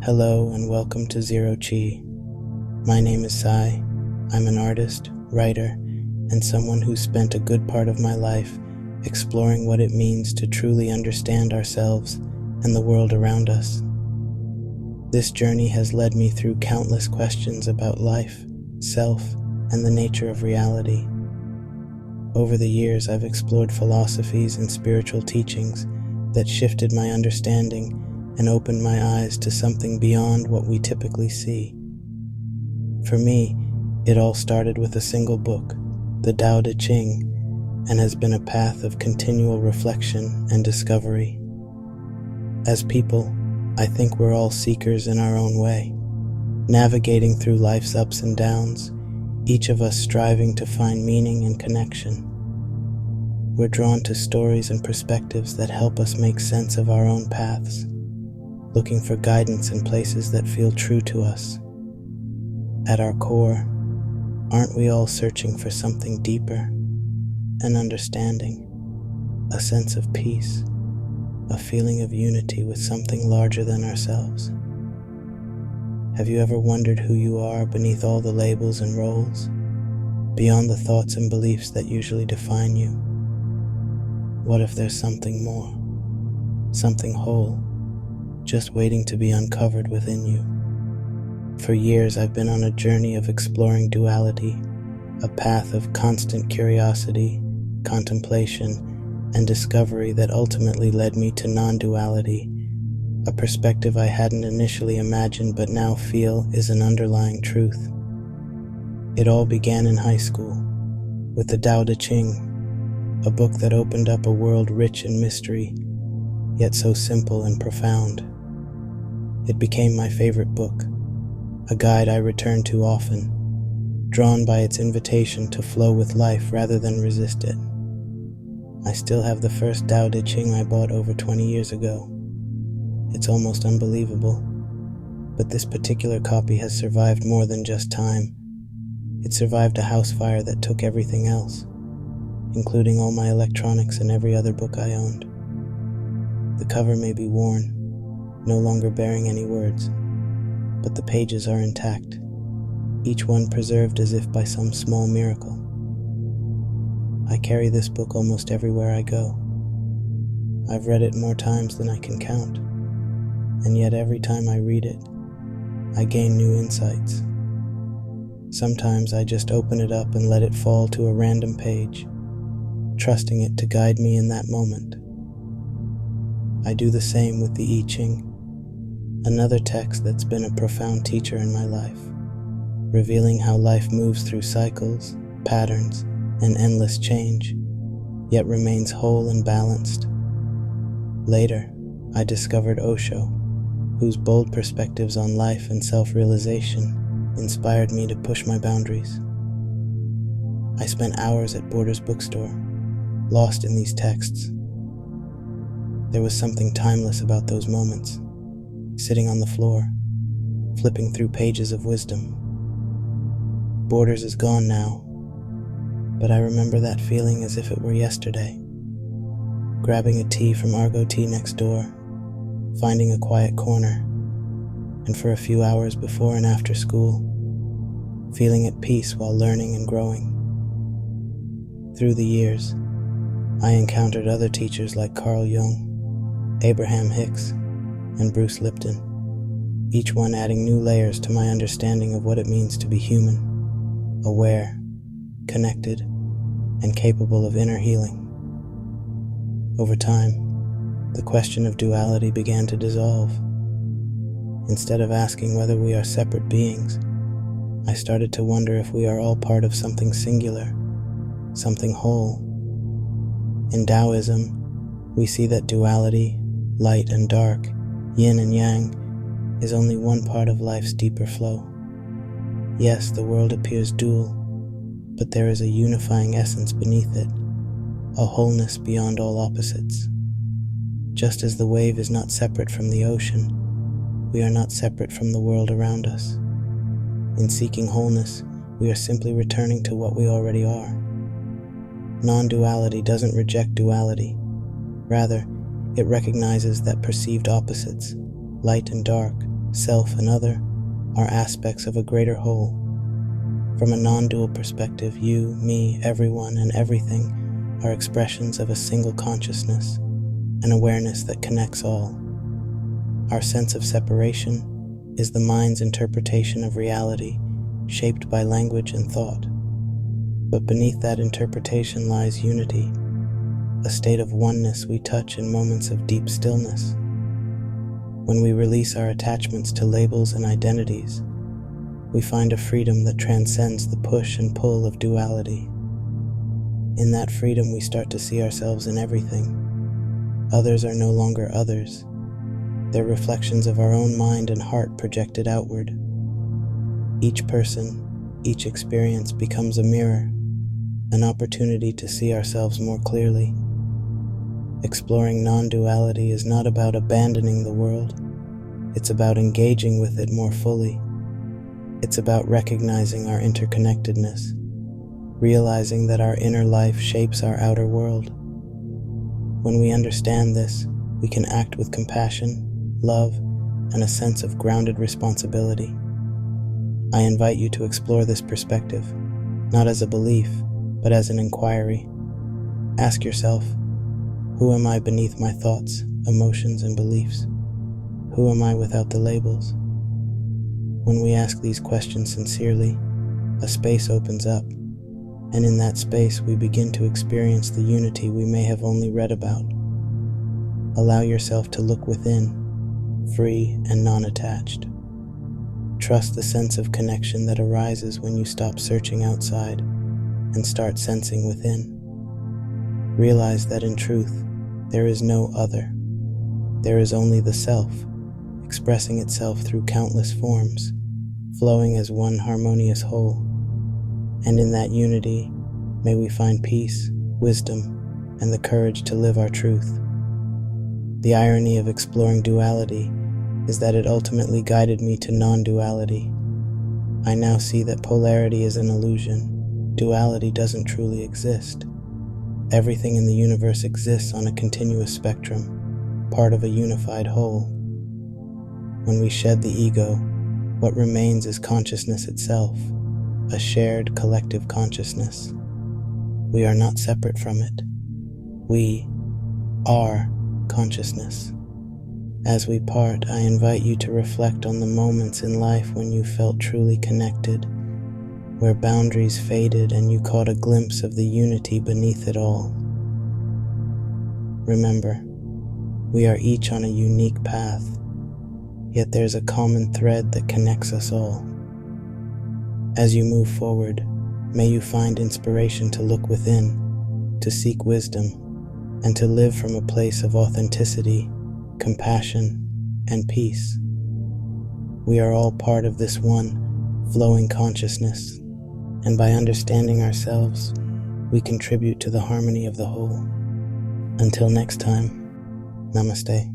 Hello and welcome to Zero Chi. My name is Sai. I'm an artist, writer, and someone who spent a good part of my life exploring what it means to truly understand ourselves and the world around us. This journey has led me through countless questions about life, self, and the nature of reality. Over the years, I've explored philosophies and spiritual teachings that shifted my understanding and opened my eyes to something beyond what we typically see. For me, it all started with a single book, the Tao Te Ching, and has been a path of continual reflection and discovery. As people, I think we're all seekers in our own way, navigating through life's ups and downs, each of us striving to find meaning and connection. We're drawn to stories and perspectives that help us make sense of our own paths, looking for guidance in places that feel true to us. At our core, aren't we all searching for something deeper, an understanding, a sense of peace, a feeling of unity with something larger than ourselves? Have you ever wondered who you are beneath all the labels and roles, beyond the thoughts and beliefs that usually define you? What if there's something more, something whole, just waiting to be uncovered within you? For years, I've been on a journey of exploring duality, a path of constant curiosity, contemplation, and discovery that ultimately led me to non-duality, a perspective I hadn't initially imagined but now feel is an underlying truth. It all began in high school, with the Tao Te Ching, a book that opened up a world rich in mystery, yet so simple and profound. It became my favorite book, a guide I return to often, drawn by its invitation to flow with life rather than resist it. I still have the first Tao Te Ching I bought over 20 years ago. It's almost unbelievable, but this particular copy has survived more than just time. It survived a house fire that took everything else, including all my electronics and every other book I owned. The cover may be worn, no longer bearing any words, but the pages are intact, each one preserved as if by some small miracle. I carry this book almost everywhere I go. I've read it more times than I can count, and yet every time I read it, I gain new insights. Sometimes I just open it up and let it fall to a random page, trusting it to guide me in that moment. I do the same with the I Ching, another text that's been a profound teacher in my life, revealing how life moves through cycles, patterns, and endless change, yet remains whole and balanced. Later, I discovered Osho, whose bold perspectives on life and self-realization inspired me to push my boundaries. I spent hours at Borders bookstore, lost in these texts. There was something timeless about those moments, sitting on the floor, flipping through pages of wisdom. Borders is gone now, but I remember that feeling as if it were yesterday. Grabbing a tea from Argo Tea next door, finding a quiet corner, and for a few hours before and after school, feeling at peace while learning and growing. Through the years, I encountered other teachers like Carl Jung, Abraham Hicks, and Bruce Lipton, each one adding new layers to my understanding of what it means to be human, aware, connected, and capable of inner healing. Over time, the question of duality began to dissolve. Instead of asking whether we are separate beings, I started to wonder if we are all part of something singular, something whole. In Taoism, we see that duality, light and dark, yin and yang, is only one part of life's deeper flow. Yes, the world appears dual, but there is a unifying essence beneath it, a wholeness beyond all opposites. Just as the wave is not separate from the ocean, we are not separate from the world around us. In seeking wholeness, we are simply returning to what we already are. Non-duality doesn't reject duality. Rather, it recognizes that perceived opposites, light and dark, self, and other are aspects of a greater whole. From a non-dual perspective, you, me, everyone, and everything are expressions of a single consciousness, an awareness that connects all. Our sense of separation is the mind's interpretation of reality, shaped by language and thought. But beneath that interpretation lies unity, a state of oneness we touch in moments of deep stillness. When we release our attachments to labels and identities, we find a freedom that transcends the push and pull of duality. In that freedom, we start to see ourselves in everything. Others are no longer others. They're reflections of our own mind and heart projected outward. Each person, each experience becomes a mirror, an opportunity to see ourselves more clearly. Exploring non-duality is not about abandoning the world. It's about engaging with it more fully. It's about recognizing our interconnectedness, realizing that our inner life shapes our outer world. When we understand this, we can act with compassion, love, and a sense of grounded responsibility. I invite you to explore this perspective, not as a belief, but as an inquiry. Ask yourself, who am I beneath my thoughts, emotions, and beliefs? Who am I without the labels? When we ask these questions sincerely, a space opens up, and in that space we begin to experience the unity we may have only read about. Allow yourself to look within, free and non-attached. Trust the sense of connection that arises when you stop searching outside and start sensing within. Realize that in truth, there is no other. There is only the self, expressing itself through countless forms, flowing as one harmonious whole. And in that unity, may we find peace, wisdom, and the courage to live our truth. The irony of exploring duality is that it ultimately guided me to non-duality. I now see that polarity is an illusion. Duality doesn't truly exist. Everything in the universe exists on a continuous spectrum, part of a unified whole. When we shed the ego, what remains is consciousness itself, a shared collective consciousness. We are not separate from it. We are consciousness. As we part, I invite you to reflect on the moments in life when you felt truly connected, where boundaries faded and you caught a glimpse of the unity beneath it all. Remember, we are each on a unique path, yet there's a common thread that connects us all. As you move forward, may you find inspiration to look within, to seek wisdom, and to live from a place of authenticity, compassion, and peace. We are all part of this one flowing consciousness, and by understanding ourselves, we contribute to the harmony of the whole. Until next time, namaste.